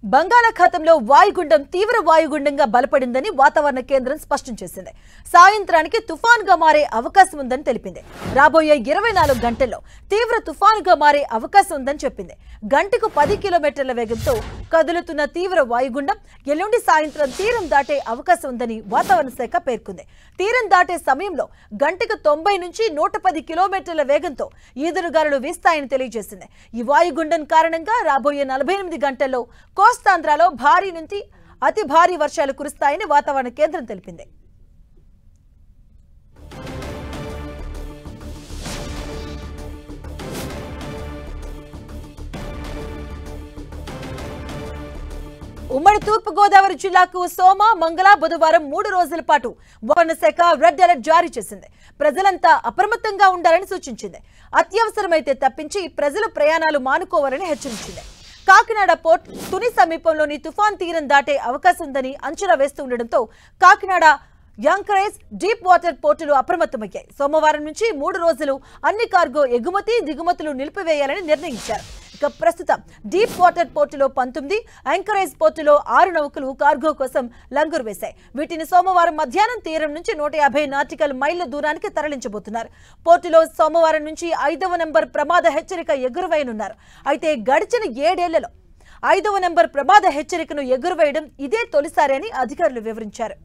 బంగాళాఖాతంలో వాయుగుండం తీవ్ర వాయుగుండంగా బలపడిందని వాతావరణ కేంద్రం స్పష్టం చేసింది. సాయంత్రానికి తుఫాన్గా మారే అవకాశం ఉందని తెలిపింది. రాబోయే 24 గంటల్లో తీవ్ర తుఫాన్గా మారే అవకాశం ఉందని చెప్పింది. గంటకు 10 కిలోమీటర్ల వేగంతో కదులుతున్న తీవ్ర వాయుగుండం ఎల్లుండి సాయంత్రం తీరం దాటే అవకాశం ఉందని వాతావరణ శాఖ పేర్కొంది. తీరం దాటే సమయంలో గంటకు 90 నుంచి 110 కిలోమీటర్ల వేగంతో ఈదురుగాలులు వీస్తాయని తెలియజేసింది. ఈ వాయుగుండం కారణంగా రాబోయే 48 గంటల్లో కోస్తాంధ్రలో భారీ నుంచి అతి భారీ వర్షాలు కురుస్తాయని వాతావరణ కేంద్రం తెలిపింది. ఉమ్మడి తూర్పు గోదావరి జిల్లాకు సోమ, మంగళ, బుధవారం 3 రోజుల పాటు వాతావరణ శాఖ రెడ్ అలర్ట్ జారీ చేసింది. ప్రజలంతా అప్రమత్తంగా ఉండాలని సూచించింది. అత్యవసరమైతే తప్పించి ప్రజలు ప్రయాణాలు మానుకోవాలని హెచ్చరించింది. కాకినాడ పోర్ట్ తుని సమీపంలోని తుఫాన్ తీరం దాటే అవకాశం ఉందని అంచనా వేస్తుండటంతో కాకినాడ యాంకరేజ్ డీప్ వాటర్ పోర్టులు అప్రమత్తమయ్యాయి. సోమవారం నుంచి 3 రోజులు అన్ని కార్గో ఎగుమతి దిగుమతులు నిలిపివేయాలని నిర్ణయించారు. ఇక ప్రస్తుతం డీప్ వాటర్ పోర్టులో 19, యాంకరేజ్ పోర్టులో 6 నౌకలు కార్గో కోసం లంగరు వేశాయి. వీటిని సోమవారం మధ్యాహ్నం తీరం నుంచి 150 నాటికల్ మైళ్ల దూరానికి తరలించబోతున్నారు. పోర్టులో సోమవారం నుంచి 5వ నెంబర్ ప్రమాద హెచ్చరిక ఎగురవేయనున్నారు. అయితే గడిచిన 7 ఏళ్లలో 5వ నెంబర్ ప్రమాద హెచ్చరికను ఎగురవేయడం ఇదే తొలిసారి అని అధికారులు వివరించారు.